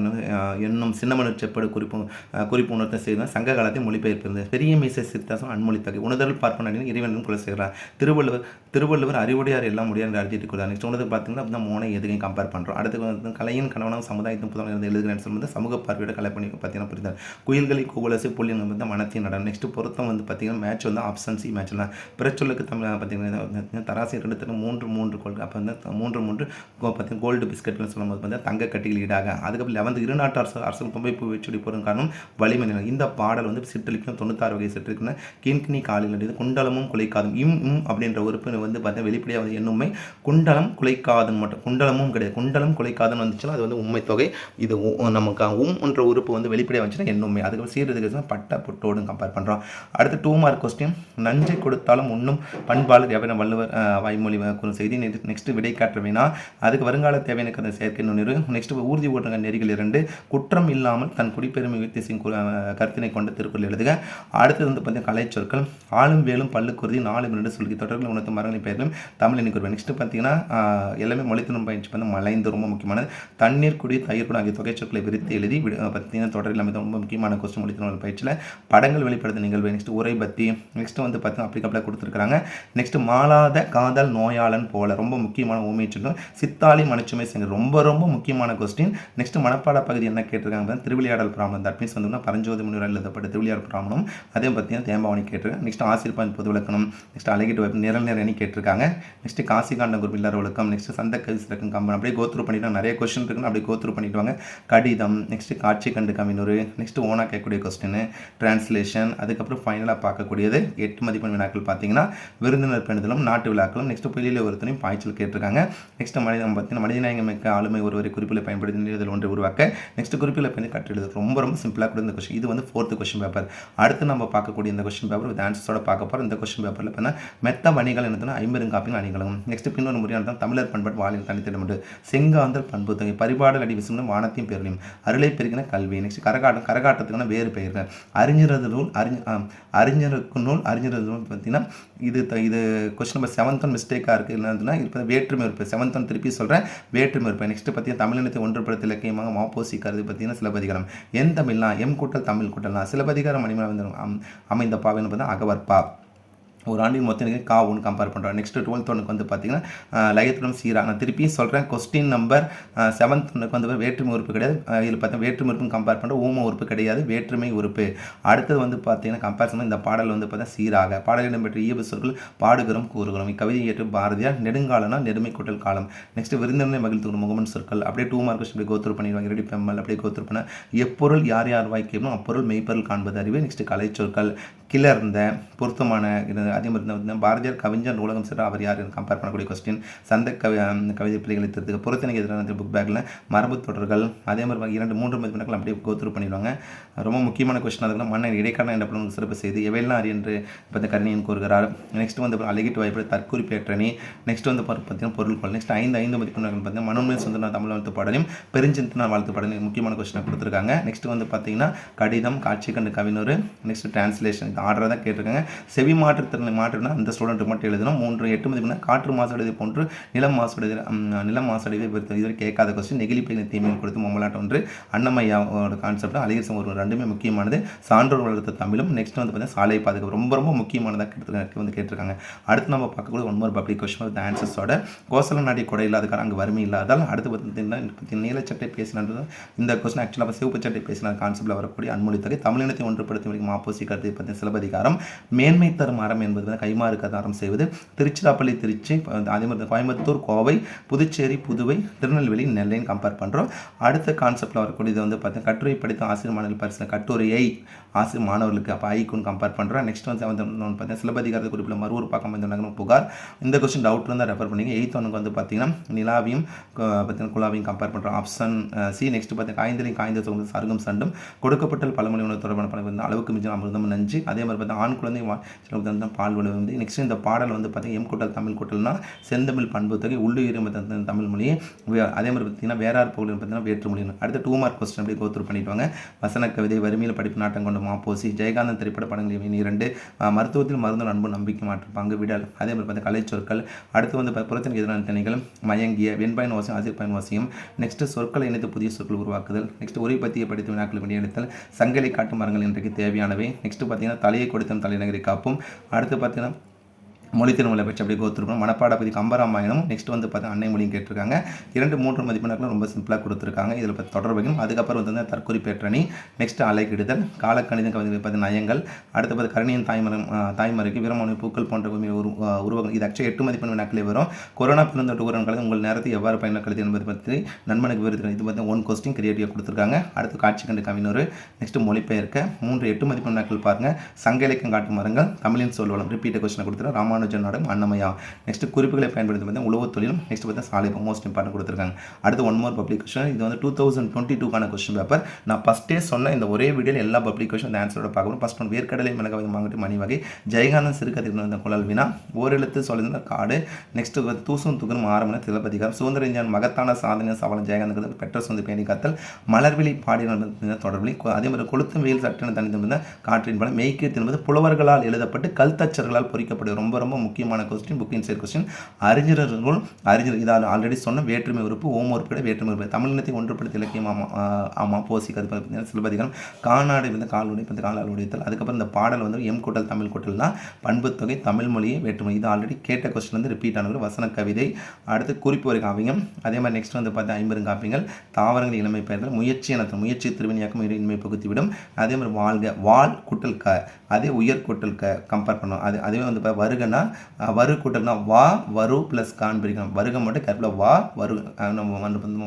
Speaker 1: என்னும் சின்னமனு செப்படு குறிப்பு உணர்த்த செய்தால் சங்க காலத்தை மொழிபெயர்ப்பு இருந்தது. பெரிய மீசை சித்தாசம் அன்மொழித்தகை உணர்தல் பார்ப்பன இறைவனும் கொலை செய்கிறார். திருவள்ளுவர் அறிவுடையார் எல்லாம் முடியாது என்று அழுத்திட்டு கொள்ளார். நெக்ஸ்ட் உணர்ந்து பார்த்தீங்கன்னா அப்படின்னா மோனை எதுகையும் கம்பேர் பண்ணுறோம். அடுத்து வந்து கலையின் கணவனும் சமுதாயத்தின் புத்தகம் இருந்து எழுதுகிறேன் சொல்லும்போது சமூக பார்வையோட கலை பண்ணி பார்த்தீங்கன்னா புரிந்தார். குயில்களை கூவலசை புள்ளின் வந்து மனத்தின் நடம். நெக்ஸ்ட் பொருத்தம் வந்து பார்த்தீங்கன்னா மேட்ச் வந்து ஆப்ஷன் சி மேட்ச் தான். பிறச்சொல்லுக்கு தமிழ் பார்த்தீங்கன்னா தராசி 2-3 கோல் அப்போ வந்து 3 பார்த்தீங்கன்னா கோல்டு பிஸ்கட்னு சொல்லும்போது வந்து தங்க கட்டிகள் ஈடாக. அதுக்கப்புறம் 11 இருநாட்டு அரசு தும்பை பூ வச்சுடி போகிற காரணம் வலிமை நிலை. இந்த பாடல் வந்து சிற்றலிக்கும் 96 வகை சிற்றிருக்குன்னு கிண்கிணி காலில் அடிது குண்டலமும் குலைக்காதும் அப்படின்ற உறுப்பு வந்து பார்த்தீங்கன்னா வெளிப்படையாக வந்து என்னுமை குண்டலம் குலைக்காதுன்னு மட்டும் குண்டலமும் கிடையாது. குண்டலம் குலைக்காதுன்னு வந்துச்சுன்னா அது வந்து உண்மை தொகை. இது நமக்கு என்ற உறுப்பு வந்து வெளிப்படையாக வந்துச்சுன்னா என்னுமை. அதுக்கப்புறம் சீரதுக்கு பட்ட புட்டோடு கம்பேர் பண்ணுறோம். அடுத்து 2 மார்க் கொஸ்டின். நஞ்சை கொடுத்தாலும் உண்ணும் பண்பாளர் எவன வள்ளுவர் வாய்மொழி செய்தி. நெக்ஸ்ட் விடை காட்டுறவினா அதுக்கு வருங்கால தேவையான செயற்கை நுண்ணறிவு. நெக்ஸ்ட் ஊர்தி ஓட்டுங்க நெறிகள் 2 குற்றம் இல்லாமல் தன் குடிப்பெருமை வித்தியசின் கருத்தினை கொண்ட திருக்குறள் எழுதுக. அடுத்தது வந்து பார்த்தீங்கன்னா கலை சொற்கள் ஆளும் வேலும் பல்லுக்குருதி 4 சொல்லி தொடர்கள் உணர்த்து மரங்களை பெயர்களும் தமிழ் எண்ணிக்குருவேன். நெக்ஸ்ட் பார்த்தீங்கன்னா எல்லாமே மொழித்திறன் பயிற்சி வந்து மலைந்து ரொம்ப முக்கியமானது. தண்ணீர் குடி தயிர் கூட ஆகிய தொகை சொற்களை விரித்து எழுதி பார்த்தீங்கன்னா தொடரில் அமைந்த ரொம்ப முக்கியமான கொஸ்டின் மொழித்திறன் பயிற்சியில் படங்கள் வெளிப்படுத்த நிகழ்வு. நெக்ஸ்ட் உரை பத்தி. நெக்ஸ்ட் வந்து பார்த்தீங்கன்னா அப்ளிகபிளாக கொடுத்துருக்காங்க. நெக்ஸ்ட் மாளாத காதல் நோயாளன் போல ரொம்ப முக்கியமான ஊமை சொல்லும். சித்தாளி மனச்சுமை செங்க ரொம்ப முக்கியமான கொஸ்டின். நெக்ஸ்ட் மனப்பாட பகுதி என்ன கேட்டிருக்காங்க திருவிளையாடல் பிராமணம். தட் மீன்ஸ் வந்து பரஞ்சோதி முனிவரால் எழுதப்பட்ட திருவிளையாடல் பிராமணம். அதே பார்த்தீங்கன்னா தேம்பாவணி கேட்டிருக்காங்க. நெக்ஸ்ட் ஆசிரியப்பான் பொது விளக்கணம். நெக்ஸ்ட் அழகிட்டு வைப்பு நிரல் அணி கேட்டிருக்காங்க. நெக்ஸ்ட் காசிகாண்ட குரு பில்லர் ஒழுக்கம். நெக்ஸ்ட் சந்த கவி சிறக்கும் கம்பன் அப்படியே கோத்ரூ பண்ணிட்டு நிறைய கொஸ்டின் இருக்குன்னு அப்படியே கோத்ரூ பண்ணிட்டு கடிதம். நெக்ஸ்ட் காட்சி கண்டு கவினூர். நெக்ஸ்ட் ஓனா கேட்கக்கூடிய கொஸ்டின் டிரான்ஸ்லேஷன். அதுக்கப்புறம் ஃபைனலாக பார்க்கக்கூடியது 8 மதிப்பெண் வினாக்கள் பார்த்தீங்கன்னா விருந்தினர் பெண்களும் நாட்டு விழாக்களும். நெக்ஸ்ட் புள்ளியில ஒருத்தனையும் பாய்ச்சல் கேட்டிருக்காங்க. நெக்ஸ்ட் மனிதநாயகம் மிக்க ஆளுமை ஒருவரை குறிப்பில் பயன்படுத்தி இதில் ஒன்றை உருவாக்க. நெக்ஸ்ட் குறிப்பில் பயந்து கட்டுறது ரொம்ப சிம்பிளாக கூட இந்த கொஸ்டின். இது வந்து 4th கொஸ்டின் பேப்பர். அடுத்து நம்ம பார்க்கக்கூடிய இந்த கொஸ்டின் பேப்பர் வித் ஆன்சர்ஸோட பார்க்க போகிறோம். இந்த கொஸ்டின் பேப்பரில் பார்த்தீங்கன்னா மெத்த வணிகள் என்னதுன்னா 50 காப்பியும் அணிகளும். நெக்ஸ்ட் பின்னொரு முறையான தமிழர் பண்பாடு வாழின் தனித்திடம் உண்டு. செங்காந்தல் பண்பு தொகை பரிபாடல் அடி விசும் வானத்தையும் பேரலையும் அருளை பெருகின கல்வி. நெக்ஸ்ட் கரகாட்டத்துக்கான வேறு பெயர்கள் அறிஞரது நூல் அறிஞருக்கு நூல் அறிஞரது நூல் பார்த்தீங்கன்னா இது கொஸ்டின் நம்பர் 7th மிஸ்டேக்காக இருக்குது. என்னதுன்னா இப்போ வேற்றுமை இருப்பேன் 7th திருப்பி சொல்கிறேன் வேற்றுமை இருப்பேன். நெக்ஸ்ட் பார்த்தீங்கன்னா தமிழினத்தை ஒன்றுபடுத்த இலக்கியமாக மாப்போசி கருது பார்த்தீங்கன்னா சிலப்பதிகாரம். என் தமிழ்னா எம் கூட்டல் தமிழ் கூட்டலாம் சிலப்பதிகாரம் அமைந்த பாவின்னு பார்த்தீங்கன்னா அகவற்பா. ஒரு ஆண்டின் மொத்தம் கா ஒன்று கம்பேர் பண்ணுறோம். நெக்ஸ்ட் 12th ஒன்றுக்கு வந்து பார்த்தீங்கன்னா லயத்துடன் சீரா. நான் திருப்பி சொல்கிறேன் கொஸ்டின் நம்பர் 7th ஒன்றுக்கு வந்து வேற்றுமை உறுப்பு கிடையாது. இதில் பார்த்தீங்கன்னா வேற்றுமை உறுப்பு கம்பேர் பண்ணுறோம். ஊம உறுப்பு கிடையாது வேற்றுமை உறுப்பு. அடுத்தது வந்து பார்த்தீங்கன்னா கம்பேரிசன் இந்த பாடல் வந்து பார்த்தீங்கன்னா சீராக பாடல் இடம்பெற்ற இயல்பு சொற்கள் பாடுகிறோம் கூறுகிறோம். இக்கவிதை ஏற்று பாரதியார் நெடுங்காலனா நெடுமை கூட்டல் காலம். நெக்ஸ்ட் விருந்தினரை மகிழ்த்து முகமன் சொற்கள் அப்படியே 2 மார்க் அப்படி கோத்ரூ பண்ணிடுவாங்க. ரெடி பெம்மல் அப்படியே கோத்ரூ பண்ண எப்பொருள் யார் வாய்க்கணும் அப்பொருள் மெய்ப்பொருள் காண்பது அறிவு. நெக்ஸ்ட் கலை சொற்கள் கிளர்ந்த பொருத்தமான அதே மாதிரி பாரதியார் கவிஞர் நூலகம் சென்ற அவர் யார் கம்பேர் பண்ணக்கூடிய கொஸ்டின். சந்த கவிதை பிள்ளைகளை திருத்துக்கு பொருத்தனைக்கு எதிரான புக் பேக்கில் மரபு தொடர்கள் அதே மாதிரி 2-3 மதிப்பெண்கள் அப்படியே கோத்ரூ பண்ணிடுவாங்க. ரொம்ப முக்கியமான கொஸ்டின் அதுக்கு மன்னன் இடைக்கால என்ற படம் சிறப்பு செய்து எவையெல்லாம் என்று இப்போ கருணியன் கூறுகிறார். நெக்ஸ்ட் வந்து அழகிட்டு வாய்ப்பு தற்குறிப்பேற்றணி. நெக்ஸ்ட் வந்து பார்த்தீங்கன்னா பொருள்கள். நெக்ஸ்ட் 5 மதிப்பெண்கள் பார்த்தீங்கன்னா மனோன்மை சுந்தர தமிழ் வாழ்த்து பாடலையும் பெருஞ்சிந்தனால் வாழ்த்து பாடலையும் முக்கியமான கொஸ்டினை கொடுத்துருக்காங்க. நெக்ஸ்ட் வந்து பார்த்தீங்கன்னா கடிதம் காட்சி கண்டு கவினூர். நெக்ஸ்ட் டிரான்ஸ்லேஷன் ஆர்டர் தான் கேட்டிருக்காங்க. செவி மாற்றுத்திறனை மாற்றுனா அந்த ஸ்டூடெண்ட்டுக்கு மட்டும் எழுதணும். 8 மதிப்பெண்ணா காற்று மாசடைவு போன்று நிலம் மாசடைவை இதுவரை கேட்காத கொஸ்டின். நெகிழி பையின தீமையை கொடுத்து மொம்மலாட்டம் ஒன்று அன்னமையாவோட கான்செப்ட் அழகிசம் ஒரு 2மே முக்கியமானது. சான்றோர் வளர்த்த தமிழும். நெக்ஸ்ட் வந்து பார்த்தீங்கன்னா சாலை பாதுகாப்பு ரொம்ப முக்கியமானதாக வந்து கேட்டிருக்காங்க. அடுத்து நம்ம பார்க்கக்கூடிய 1 more பப்ளிக் கொஸ்டின் வித் ஆன்சர்ஸோட கோசல நாடி கொடை இல்லாதக்கான அங்கே வறுமை இல்லாதால். அடுத்து பார்த்தீங்கன்னா நீலச்சட்டை பேசினது இந்த கொஸ்டின் ஆக்சுவலாக சிவப்பு சட்டை பேசின கான்செப்டில் வரக்கூடிய அன்மொழி தொகை தமிழினத்தை ஒன்றுபடுத்தி மாப்போசி கருத்தை பற்றி சில சிலப்பதிகாரம். மேன்மை தரும் அறம் என்பது வந்து கைமாறு அறம் செய்வது. திருச்சிராப்பள்ளி திருச்சி, அதே மாதிரி கோயம்புத்தூர், கோவை, புதுச்சேரி, புதுவை, திருநெல்வேலி, நெல்லைன்னு கம்பேர் பண்ணுறோம். அடுத்த கான்செப்டில் வரக்கூடியது வந்து பார்த்தீங்கன்னா கட்டுரை படித்த ஆசிரியர் மாணவர்கள் பரிசில் கட்டுரையை ஆசிரியர் மாணவர்களுக்கு அப்போ ஐக்குன்னு கம்பேர் பண்ணுறோம். நெக்ஸ்ட் வந்து பார்த்தீங்கன்னா சிலப்பதிகாரத்தை குறிப்பில் மறுவூர் பக்கம் வந்து புகார். இந்த கொஸ்டின் டவுட் இருந்தால் ரெஃபர் பண்ணிங்க. 8th ஒனுக்கு வந்து பார்த்தீங்கன்னா நிலாவையும் பார்த்தீங்கன்னா குலாவையும் கம்பேர் பண்ணுறோம். Option C. நெக்ஸ்ட் பார்த்தீங்கன்னா காய்ந்தலையும் காய்ந்த சொல்லுங்கள் சருகும் சண்டும் கொடுக்கப்பட்ட பழமொழி உணவு தொடர்பான பல வந்து அளவுக்கு மிஞ்சம் அமிர்தம் நஞ்சு. அதே மாதிரி பார்த்தீங்கன்னா ஆண் குழந்தை பால் விளை வந்து. நெக்ஸ்ட் இந்த பாடல் வந்து பார்த்தீங்கன்னா எம் கூட்டல் தமிழ் கூட்டல்னா செந்தமிழ் பண்பு தொகை உள்ளுயிரும் தமிழ் மொழி. அதே மாதிரி பார்த்தீங்கன்னா வேறார் பகுதியில் பார்த்தீங்கன்னா வேற்று மொழி. அடுத்த 2 மார்க் கொஸ்டின் அப்படி கோத்ரூ பண்ணிட்டு வாங்க. வசன கவிதை, வறுமையில் படிப்பு, நாட்டம் கொண்ட மாப்போசி, ஜெயகாந்தன் திரைப்பட படங்கள் இவை 2, மருத்துவத்தில் மருந்து அன்பு நம்பிக்கை மாற்று பங்கு விடல். அதே மாதிரி பார்த்தா கலை சொற்கள். அடுத்து வந்து புறத்திற்கு எதிரான திணைகள், மயங்கிய, வெண்பயன் வாசியம், ஆசிரியப்பயன் வாசியம். நெக்ஸ்ட் சொற்களை இணைத்து புதிய சொற்கள் உருவாக்குதல். நெக்ஸ்ட் உரை பற்றிய படித்து வினாக்கள் வெளியெடுத்தல். சங்கலை காட்டு மரங்கள் இன்றைக்கு தேவையானவை. நெக்ஸ்ட் பார்த்தீங்கன்னா தலையை கொடுத்தும் தலைநகரை காப்பும். அடுத்து பார்த்தீங்கன்னா மொழி திருமலை பற்றி அப்படியே கோத்துருக்கோம். மனப்பாட பற்றி கம்பராமாயணம். நெக்ஸ்ட் வந்து பார்த்தா அன்னை மொழியும் கேட்டிருக்காங்க. 2-3 மதிப்பெண்களும் ரொம்ப சிம்பிளாக கொடுத்துருக்காங்க. இதில் பார்த்து தொடர்புகளும். அதுக்கப்புறம் வந்து தற்கொறிப்பேற்றணி. நெக்ஸ்ட் அலைக்கிடுதல், காலக்கணிதம் கவிதை பார்த்து நயங்கள். அடுத்து பார்த்து கருணியின் தாய்மறைக்கு வீரமணி பூக்கள் போன்ற உருவங்கள். இது ஆக்சுவலி 8 மதிப்பெண் வினாக்களே வரும். கொரோனா பெருந்தொற்று ஊரகங்களில் உங்கள் நேரத்தை எவ்வாறு பயன்படுத்தி என்பதை பற்றி நண்பனுக்கு விவரித்து இது பார்த்து 1 கொஸ்டின் கிரியேட்டிவாக கொடுத்துருக்காங்க. அடுத்து காட்சி கண்டு கவிஞர். நெக்ஸ்ட் மொழிபெயர்க்க 3 8 மதிப்பெண் வினாக்கள் பாருங்கள். சங்க இலக்கியம் காட்டு மரங்கள், தமிழின் சொல்வளம் ரிப்பீட் கொஸ்டின் கொடுத்துருக்காங்க. நாடும் அன்னமயா. நெக்ஸ்ட் குறிப்புகளை பயன்படுத்தி பார்த்தா உழவு தொழிலும். நெக்ஸ்ட் பார்த்தா சாலை மோஸ்ட் இம்பார்ட்டன் கொடுத்துருக்காங்க. அடுத்து 1 மோர் பப்ளிகேஷன். இது வந்து 2022 கொஸ்டின் பேப்பர். நான் ஃபஸ்ட்டே சொன்ன இந்த ஒரே வீடியோவில் எல்லா பப்ளிகேஷன் இந்த ஆன்சரோட பார்க்கணும். ஃபஸ்ட் ஒன் வேர்க்கடலை மிளகாய் வாங்கிட்டு மணி வகை, ஜெயகாந்தன் சிறுகதை குழல் வினா, ஓரெழுத்து சொல்லியிருந்த காடு. நெக்ஸ்ட் தூசும் துகரும் ஆரம்பன சிலப்பதிகாரம், சுதந்திர இந்தியாவின் மகத்தான சாதனை சவால் ஜெயகாந்தன் பெற்ற சொந்த பேணி காத்தல், மலர்விழி பாடின தொடர்பில். அதே மாதிரி கொளுத்தும் வெயில் சட்டென தனித்திருந்த காற்றின் பலம், மெய்க்கு என்பது புலவர்களால் எழுதப்பட்டு கல்தச்சர்களால் பொறிக்கப்படுது. ரொம்ப ரொம்ப முக்கியமான கொஸ்டின், புக் இன்சைட் கொஸ்டின். அறிஞர் இதால் ஆல்ரெடி சொன்ன வேற்றுமை உறுப்பு, ஓம் உறுப்பிட வேற்றுமை உறுப்பு, தமிழினத்தை ஒன்றுபடுத்த இலக்கியம் ஆமாம் போசி கருத்து சிலப்பதிகாரம், காணாடை வந்து காலுடை காலால் உடைத்தல். அதுக்கப்புறம் இந்த பாடல் வந்து எம் கூட்டல் தமிழ் கூட்டல் தான் பண்பு தொகை, தமிழ் மொழியை வேற்றுமை. இது ஆல்ரெடி கேட்ட கொஸ்டின் வந்து ரிப்பீட் ஆனது. வசன கவிதை. அடுத்து குறிப்பு ஒரு காவியம். அதே மாதிரி நெக்ஸ்ட் வந்து பார்த்தா 50 காப்பியங்கள், தாவரங்கள் இளமை பெயர்தல், முயற்சி எனத்தல், முயற்சி திருவினியாக்கம் இன்மை பகுத்திவிடும். அதே மாதிரி வாழ்க, வாழ் கூட்டல் க, அதே உயர் கூட்டல் க கம்பேர் பண்ணோம். அதுவே வந்து வருகனா வரு கூட்டல்னா வா வரு ப்ளஸ் கான் பிரிக்கணும். வருகை மட்டும் கருப்பில் வா வரு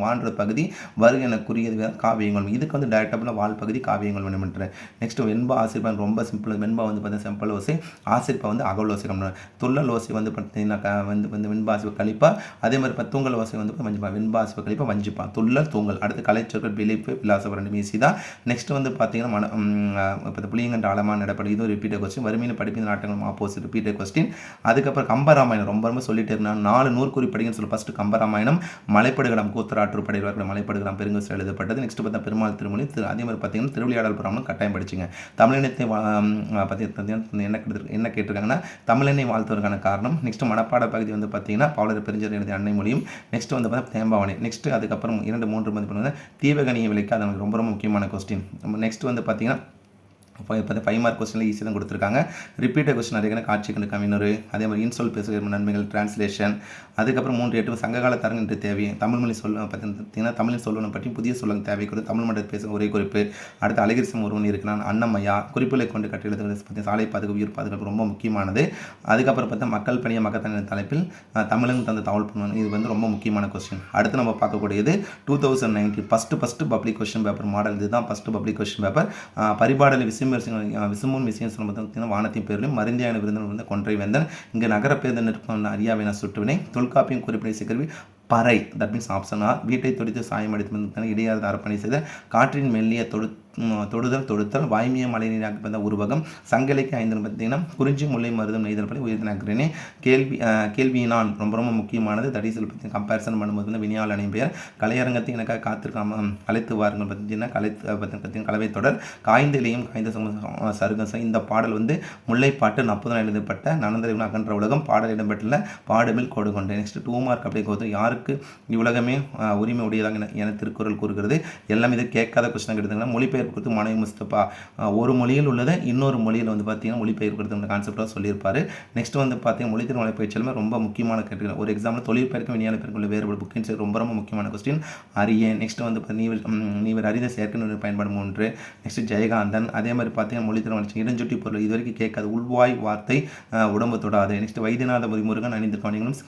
Speaker 1: வான்ற பகுதி வருகை என குறியது காவியங்கள். இதுக்கு வந்து டேரக்டாக வாழ் பகுதி காவியங்கள் வேணும்ன்றேன். நெக்ஸ்ட் வெண்பா ஆசிரியப்பா ரொம்ப சிம்பிள். வெண்பா வந்து பார்த்தீங்கன்னா சிம்பிள் ஓசை, ஆசிரியப்பா வந்து அகல் ஓசை கம்பெனி. துள்ளல் ஓசை வந்து பார்த்தீங்கன்னா வந்து வெண்பா ஆசிரியப்பா கழிப்பா. அதே மாதிரி தூங்கல் ஓசை வந்து வஞ்சிப்பா, வெண்பா ஆசிரியப்பா கழிப்பா வஞ்சிப்பா, துள்ளல் தூங்கல். அடுத்து கலைச்சொற்கள் விழிப்பு விலாசம் 2 மீசி தான். நெக்ஸ்ட் வந்து பார்த்தீங்கன்னா புளியங்கண்ட ஆழமான நடப்படி, இது ஒரு ரிப்பீட்டட் கொஸ்டின். வறுமையில் படிப்பின் நாட்டங்கள் ஆப்போசிட் ரிப்பீட்டட் கொஸ்டின். அதுக்கப்புறம் கம்பராமாயணம் ரொம்ப ரொம்ப சொல்லிட்டு இருந்தாங்க. 4 நூற்குறி படிங்கன்னு சொல்லி ஃபஸ்ட்டு கம்பராமாயணம், மலைப்படுகலாம் கூத்தராற்று படையில் மலைப்படுகலாம் பெருங்குசல் எழுதப்பட்டது. நெக்ஸ்ட் பார்த்தா பெருமாள் திருமொழி. அதே மாதிரி பார்த்தீங்கன்னா திருவிளையாடல் புராணம் கட்டாயம் படிச்சுங்க. தமிழினத்தை என்ன கேட்டிருக்காங்கன்னா தமிழினை வாழ்த்துவதற்கான காரணம். நெக்ஸ்ட் மனப்பாட பகுதி வந்து பார்த்தீங்கன்னா பாவலர் பெருஞ்சர் எழுதிய அன்னை மொழியும். நெக்ஸ்ட் வந்து பார்த்தா தேம்பாவணி. நெக்ஸ்ட் அதுக்கப்புறம் 2-3 மதிப்பெண் தீவகனியை விலைக்கு, அது நமக்கு ரொம்ப ரொம்ப முக்கியமான கொஸ்டின். நெக்ஸ்ட் வந்து பார்த்தீங்கன்னா 5 மார்க் கொஸ்டினில் ஈஸியாக தான் கொடுத்துருக்காங்க. ரிப்பீட்டட் கொஸ்டின் நிறைய காட்சி கண்டு கவிஞர். அதே மாதிரி இன்சொல் பேசுகிற நன்மைகள் டிரான்ஸ்லேஷன். அதுக்கப்புறம் 3-8 சங்ககால தரங்க என்று தேவை, தமிழ்மொழி பார்த்தீங்கன்னா தமிழின் சொல்லணும் பற்றி புதிய சொல்லுங்க தேவை குறித்து தமிழ் மண்டலத்தில் பேசுகிற ஒரே குறிப்பு. அடுத்து அழகிரிசம் ஒருவன் இருக்கிறான், அன்னமையா, குறிப்புகளை கொண்டு கட்டிடத்தை பற்றி சாலை பாதுகாப்பு, உயிர் பாதுகாப்பு ரொம்ப முக்கியமானது. அதுக்கப்புறம் பார்த்தா மக்கள் பணிய மக்கள் தலைப்பில் தமிழன் தந்த தகவல் பண்ணுவாங்க. இது வந்து ரொம்ப முக்கியமான கொஸ்டின். அடுத்து நம்ம பார்க்கக்கூடியது 2019 first public question paper model. இதுதான் first public question paper. Paripadal விசுமுன் விஷயம் சொல்ல வானத்தின் பேரிலும் மருந்தியான விருந்தினர் கொன்றை வேந்தன், இங்கே நகர பேருந்து நிற்பவன் அறியாவின சுட்டுவினை, தொல்காப்பியம் குறிப்பிட சிக்கல்வி பறை, தட் மீன்ஸ் ஆப்ஷன் ஆர், வீட்டை தொடித்து சாயம் அடித்து இடையாத அரப்பணி செய்த, காற்றின் மெல்லிய தொடுத்தல், வாய்மைய மழை நீராக்க உருவகம், சங்கலைக்கு 5 பார்த்தீங்கன்னா குறிஞ்சி முல்லை மருதம் நெய்தல் படி உயிர்த்தினாக்கிறேனே. கேள்வியினான் ரொம்ப ரொம்ப முக்கியமானது. தடிசல் பற்றி கம்பேரிசன் பண்ணும்போது வந்து வினியால் அணை பெயர், கலையரங்கத்தை எனக்காக காத்திருக்காம அழைத்து வாருங்கள் பார்த்தீங்கன்னா பார்த்தீங்கன்னா கலவை தொடர், காய்ந்த இலையும் காய்ந்த சருகசம். இந்த பாடல் வந்து முல்லைப்பாட்டு 40 எழுதப்பட்ட நனந்தறிவு அகன்ற உலகம் பாடல் இடம்பெற்றுள்ள பாடுமில் கோடு கொண்டேன். நெக்ஸ்ட் 2 மார்க் அப்படியே கோத்து, யாருக்கு இவ்வுலகமே உரிமை உடையதாக என திருக்குறள் கூறுகிறது. எல்லாம் இது கேட்காத கொஸ்டின் எடுத்துங்கன்னா மொழிபெயர் மொழிபெயர்ப்பு கொடுத்து மாணவி முஸ்தபா ஒரு மொழியில் உள்ளதை இன்னொரு மொழியில் வந்து பார்த்தீங்கன்னா மொழிபெயர்ப்பு கொடுத்து கான்செப்டாக சொல்லியிருப்பார். நெக்ஸ்ட் வந்து பார்த்தீங்கன்னா மொழித்திறன் வலைப்பயிற்சியிலுமே ரொம்ப முக்கியமான கேட்டகரி. ஒரு எக்ஸாம்பிள் தொழிற்பெயர்க்கும் விஞ்ஞானப்பெயர்க்கும் உள்ள வேறுபாடு புக்கின் ரொம்ப ரொம்ப முக்கியமான கொஸ்டின். அறியேன். நெக்ஸ்ட் வந்து நீவர் அறிந்த செயற்கை பயன்பாடு 3. நெக்ஸ்ட் ஜெயகாந்தன். அதே மாதிரி பார்த்தீங்கன்னா மொழித்திறன் வளர்ச்சி இடஞ்சுட்டி பொருள் இது வரைக்கும் கேட்காது உள்வாய் வார்த்தை உடம்பு தொடாது. நெக்ஸ்ட் வைத்தியநாத முருகன் அணிந்த கவனிகளும்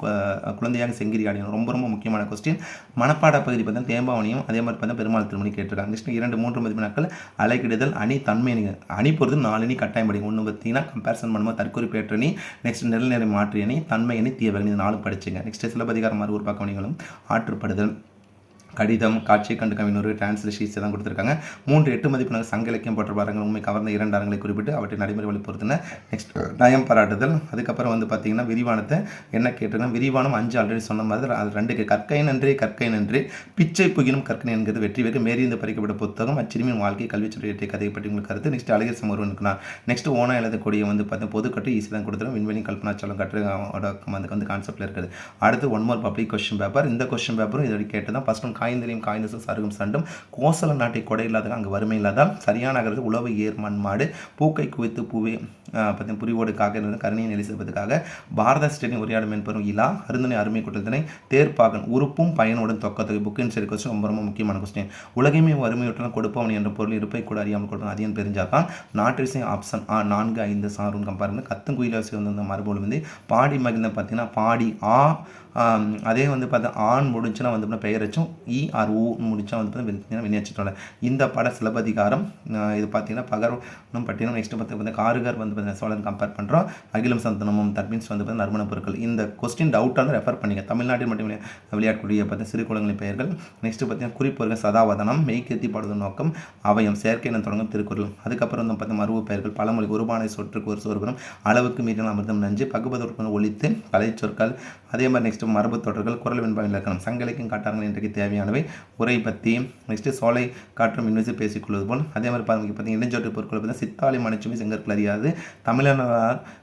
Speaker 1: குழந்தையாக செங்கிரி ஆடியனும் ரொம்ப ரொம்ப முக்கியமான கொஸ்டின். மனப்பாட பகுதி பார்த்தீங்கன்னா தேம்பாவணியும் அதே மாதிரி பார்த்தா பெருமாள் திருமணி கேட்டிருக்காங்க. நெக்ஸ்ட் 2-3 மதிப்பெண்கள் அலைக்கிடுதல் அணி தன்மை அணி பொறுத்து 4 அணி கட்டாயம் படிக்கும். ஒன்று பார்த்தீங்கன்னா கம்பேரிசன் பண்ணும்போது தற்கொறிப்பேற்ற அணி, நெக்ஸ்ட் நிறநிலை மாற்று அணி, தன்மை அணி, தீவகை இது 4 படிச்சுங்க. நெக்ஸ்ட் சிலப்பதிகாரம் மறுபூர் பக்கவணிகளும் ஆற்றுப்படுதல் கடிதம் காட்சியை கண்டு கவினூறு டிரான்ஸ்லேஷன்ஸ் தான் கொடுத்துருக்காங்க. 3-8 மதிப்பெண்கள் சங்க இலக்கியம் போன்ற பாருங்கள் உண்மை கவர்ந்த 2 அரங்களை குறிப்பிட்டு அவற்றை நடைமுறை வழி பொறுத்தின. நெக்ஸ்ட் நயம் பாராட்டுதல். அதுக்கப்புறம் வந்து பார்த்தீங்கன்னா விரிவானத்தை என்ன கேட்டிருக்கோம். விரிவானம் 5 ஆல்ரெடி சொன்ன மாதிரி அது 2 கற்கை நன்றி பிச்சை புகினும் கற்கை என்கிறது வெற்றி வேறு மேறிந்து பறிக்கப்பட்ட புத்தகம் அச்சிறுமியின் வாழ்க்கை கல்வி சொல்லிய கதையை பற்றி உங்களுக்கு கருத்து. நெக்ஸ்ட் அழகிய சமூகம்னா நெக்ஸ்ட் ஓனா எழுதக்கூடிய வந்து பார்த்தீங்கன்னா பொதுக்கட்டு ஈஸி தான் கொடுத்துரும். விண்வெளி கல்பனாச்சாலம் கட்டு வந்து கான்செப்டில் இருக்குது. அடுத்து 1 more பப்ளிக் கொஸ்டின் பேப்பர். இந்த கொஸ்டின் பேப்பரும் இதோட கேட்டு தான் ஃபர்ஸ்ட் ஒன் காய்ந்தறியும் காய்ந்தசும் சருகும் சண்டும் கோசல நாட்டை கொடை இல்லாத அங்கு வறுமை இல்லாதால் சரியான அகரது உழவு ஏர் மண் மாடு பூக்கை குவித்து பூவே புரிவோடுக்காக கருணையை நெலிசப்பதுக்காக பாரத ஸ்டேட்டின் உரையாடும் மென்பெரும் இலா அருந்தனை அருமை கூட்டத்தினை தேர்ப்பாகன் உறுப்பும் பயனுடன் தொக்கத்தொகை புக்கின் சரி கொஸ்டின் ரொம்ப ரொம்ப முக்கியமான கொஸ்டின். உலகமே வறுமையுடன் கொடுப்பவன் என்ற பொருள் இருப்பை கூட அறியாமல் கொடுப்பவன் அதிகம் தெரிஞ்சாதான் நாட்டிசை ஆப்ஷன் 4, 5 சாரும் கம்பேர் பண்ணி கத்தும் குயிலாசி வந்து மறுபோல் வந்து பாடி மகிழ்ந்த பார்த்தீங்கன்னா பாடி அதே வந்து பார்த்தா ஆண் முடிச்சுன்னா வந்து பெயர் வச்சும் ஊ முடிச்சா வந்து பார்த்தீங்கன்னா வினையச்சிட்டோட இந்த பட சிலப்பதிகாரம் இது பார்த்தீங்கன்னா பகரும் பட்டினம். நெக்ஸ்ட் பார்த்தீங்கன்னா காருகர் வந்து பார்த்தீங்கன்னா சோழன் கம்பேர் பண்ணுறோம். அகிலம் சந்தனமும் தட் மீன்ஸ் வந்து பார்த்தீங்கன்னா நறுமண பொருட்கள். இந்த கொஸ்டின் டவுட்டாக வந்து ரெஃபர் பண்ணிங்க. தமிழ்நாட்டில் மட்டும் விளையாடக்கூடிய பார்த்தா சிறு குழந்தைகளின் பெயர்கள். நெக்ஸ்ட் பார்த்தீங்கன்னா குறிப்பொருள் சதாவதனம் மெய்கேத்தி பாடுவதன் நோக்கம் அவயம் செயற்கை என தொடங்கும் திருக்குறள். அதுக்கப்புறம் வந்து பார்த்தீங்கன்னா மருவு பெயர்கள் பழமொழி உருபானை சொற்றுக்கு ஒரு சோறுபுறம் அளவுக்கு மீறின அமிர்தம் நஞ்சு பகுபதற்கு ஒழித்து கலை சொற்கள். அதே மாதிரி நெக்ஸ்ட் மரபு தொடர்கள் குரல் வெண்பா இலக்கணம் சங்கலைக்கும் காட்டார்கள் இன்றைக்கு தேவையானவை உரை பற்றி. நெக்ஸ்ட் சோலை காற்றும் இன்னும் பேசிக்கொள்வது போல். அதே மாதிரி பார்த்தீங்கன்னா இடைஞ்சோட்டு பொருட்கள் பார்த்தீங்கன்னா சித்தாளி மனுச்சுமே செங்கற்கள் அறியாது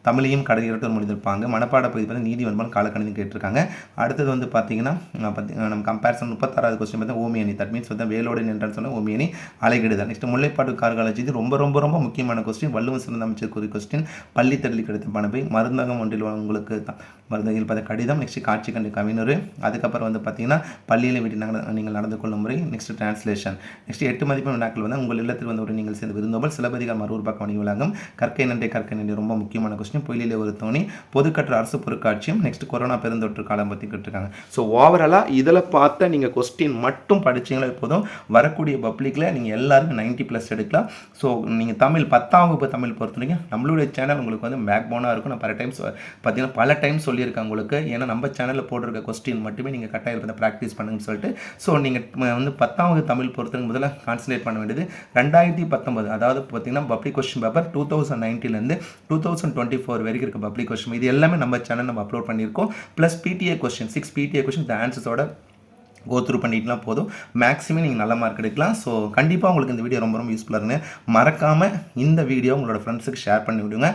Speaker 1: தமிழையும் கடையிட்டு ஒரு மொழிந்திருப்பாங்க. மனப்பாட பகுதி பார்த்து நீதி வன்பால் காலக்கணிதம் கேட்டிருக்காங்க. அடுத்தது வந்து பார்த்தீங்கன்னா நம்ம கம்பேரிசன் 36வது கொஸ்டின் பார்த்தா ஓமியணி தட் மீன்ஸ் வந்து வேலோடு நின்றான்னு சொன்னால் ஓமியணி அலைகிடுதல். நெக்ஸ்ட் முல்லைப்பாடு கார்காலஜி இது ரொம்ப ரொம்ப ரொம்ப முக்கியமான கொஸ்டின். வள்ளுவன் சிறந்த அமைச்சர் குறி கொஸ்டின். பள்ளி தள்ளி கிடைத்த பணப்பை மருந்தகம் ஒன்றில் உங்களுக்கு மருந்தகில் பார்த்த கடிதம். நெக்ஸ்ட் காட்சி கண்டு கவிஞர். அதுக்கப்புறம் வந்து பார்த்தீங்கன்னா பள்ளியில் வீட்டு நீங்கள் நடந்து கொள்ளும் முறை. Next translation. நெக்ஸ்ட் 8 மதிப்பெண் வினாக்கள் வந்து உங்கள் இல்லத்தில் வந்து ஒரு நீங்கள் சேர்ந்து விருந்தோம்பல் சிலப்பதிகாரம் மறுபூர் பக்கம் வணிக விளங்கம் கற்கை நன்றி ரொம்ப முக்கியமான கொஸ்டின். பொயிலே ஒரு தோணி பொதுக்கற்ற அரசு பொருட்காட்சியும். நெக்ஸ்ட் கொரோனா பெருந்தொற்று காலம் பற்றி கேட்டிருக்காங்க. ஸோ ஓவராலாக இதில் பார்த்த நீங்கள் கொஸ்டின் மட்டும் படிச்சிங்களே போதும் வரக்கூடிய பப்ளிக்கில் நீங்கள் எல்லாருமே 90+ எடுக்கலாம். ஸோ நீங்கள் தமிழ் 10ஆம் வகுப்பு தமிழ் பொறுத்த வரைக்கும் நம்மளுடைய சேனல் உங்களுக்கு வந்து பேக் போனாக இருக்கும். நான் பல டைம்ஸ் சொல்லியிருக்கேன் உங்களுக்கு. ஏன்னா நம்ம சேனலில் போட்டிருக்க கொஸ்டின் மட்டுமே நீங்கள் கட்டாயம் ப்ராக்டிஸ் பண்ணுங்கன்னு சொல்லிட்டு. ஸோ நீங்கள் வந்து 10ஆம் வகுப்பு தமிழ் பொறுத்தவரைக்கும் முதல்ல கான்சன்ட்ரேட் பண்ண வேண்டியது 2019 அதாவது பார்த்தீங்கன்னா பப்ளிக் கொஸ்டின் பேப்பர் 2019 2024 வரைக்கும் இருக்க பப்ளிக் கொஸ்டின் இது எல்லாமே நம்ம சேனல் நம்ம அப்லோட் பண்ணியிருக்கோம். Plus PTA question 6 PTA question இந்த ஆன்சர்ஸோட கோத்ரூ பண்ணிட்டுலாம் போதும் மேக்ஸிமம் நீங்கள் நல்ல மார்க் எடுக்கலாம். ஸோ கண்டிப்பாக உங்களுக்கு இந்த வீடியோ ரொம்ப ரொம்ப யூஸ்ஃபுல்லாக இருக்குங்க. மறக்காமல் இந்த வீடியோ உங்களோட ஃப்ரெண்ட்ஸுக்கு ஷேர் பண்ணி விடுங்க.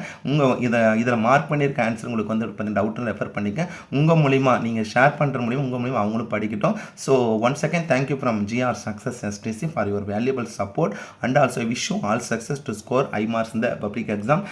Speaker 1: இதில் மார்க் பண்ணியிருக்க ஆன்சர் உங்களுக்கு வந்து டவுட்னு ரெஃபர் பண்ணிக்க உங்கள் மூலிமா நீங்கள் ஷேர் பண்ணுற மூலிமா உங்கள் மூலிமா அவங்களும் படிக்கட்டும். So once again thank you from GR Success STC for your valuable support and also wish you all success to score high marks இந்த public exam.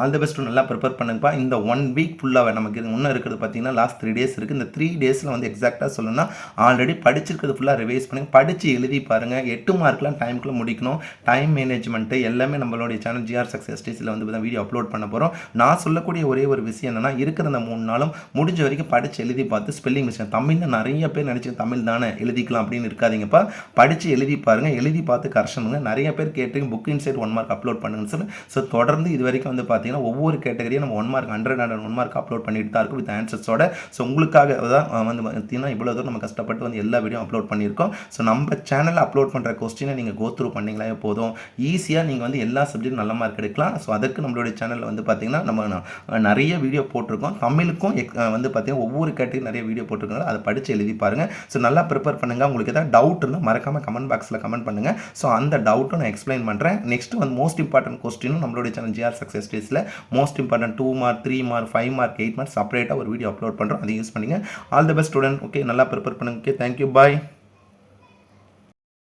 Speaker 1: All the best நல்லா ப்ரிப்பேர் பண்ணுங்கப்பா. இந்த 1 வீக் ஃபுல்லாக நமக்கு இன்னும் இருக்கிறது பார்த்தீங்கன்னா லாஸ்ட் 3 days இருக்குது. இந்த 3 daysல வந்து எக்ஸாக்டாக சொல்லணும்னா ஆல்ரெடி படிச்சிருக்கிறது ஃபுல்லாக ரிவைஸ் பண்ணுங்கள். படித்து எழுதி பாருங்கள். 8 மார்க்லாம் டைமுக்குள்ளே முடிக்கணும். டைம் மேனேஜ்மெண்ட்டு எல்லாமே நம்மளுடைய சேனல் GR Success STCயில் வந்து வீடியோ அப்லோட் பண்ண போகிறோம். நான் சொல்லக்கூடிய ஒரே ஒரு விஷயம் என்னென்னா இருக்கிற அந்த 3 நாளும் முடிஞ்ச வரைக்கும் படித்து எழுதி பார்த்து ஸ்பெல்லிங் மிஸ்டேக் தமிழில் நிறைய பேர் நினச்சி தமிழ் தானே எழுதிக்கலாம் அப்படின்னு இருக்காதீங்கப்பா. படித்து எழுதி பாருங்கள். எழுதி பார்த்து கரெக்ஷன் பண்ணுங்கள். நிறைய பேர் கேட்டு புக் இன்சைட் 1 மார்க் அப்லோட் பண்ணுங்கன்னு சொல்லி. ஸோ தொடர்ந்து இது வரைக்கும் வந்து பார்த்தீங்கன்னா ஒவ்வொரு கேட்டகரியும் நம்ம 1 மார்க் 100 மார்க் அப்லோட் பண்ணிட்டு தான் இருக்கும் வித் ஆன்சர்ஸோட. ஸோ உங்களுக்காக தான் வந்து பார்த்தீங்கன்னா இவ்வளோ தூரம் நம்ம கஷ்டப்பட்டு வந்து எல்லா வீடியோ அப்லோட் பண்ணியிருக்கோம். ஸோ நம்ம சேனலில் அப்லோட் பண்ணுற கொஸ்டினை நீங்கள் கோத்ரூ பண்ணிங்களே போதும். ஈஸியாக நீங்கள் வந்து எல்லா சப்ஜெக்டும் நல்ல மார்க் எடுக்கலாம். ஸோ அதுக்கு நம்மளுடைய சேனலில் வந்து பார்த்தீங்கன்னா நம்ம நிறைய வீடியோ போட்டிருக்கோம். தமிழுக்கும் வந்து பார்த்தீங்கன்னா ஒவ்வொரு கேட்டகரி நிறைய வீடியோ போட்டிருக்காங்க. அதை படித்து எழுதி பாருங்கள். ஸோ நல்லா ப்ரிப்பேர் பண்ணுங்கள். உங்களுக்கு ஏதாவது டவுட் இருந்தால் மறக்காமல் கமெண்ட் பாக்ஸில் கமெண்ட் பண்ணுங்கள். ஸோ அந்த டவுட்டும் நான் எக்ஸ்பிளைன் பண்ணுறேன். நெக்ஸ்ட் வந்து மோஸ்ட் இம்பார்ட்டன்ட் கொஸ்டினும் நம்மளுடைய சேனல் GR Success STCயில் most important 2 mark 3 mark 5 mark 8 mark செப்பரேட்டாக ஒரு வீடியோ அப்லோட் பண்ணுறோம். அதை யூஸ் பண்ணிங்க. All the best student. Okay நல்லா ப்ரிப்பேர் பண்ணுங்க. ஓகே தேங்க்யூ பாய்.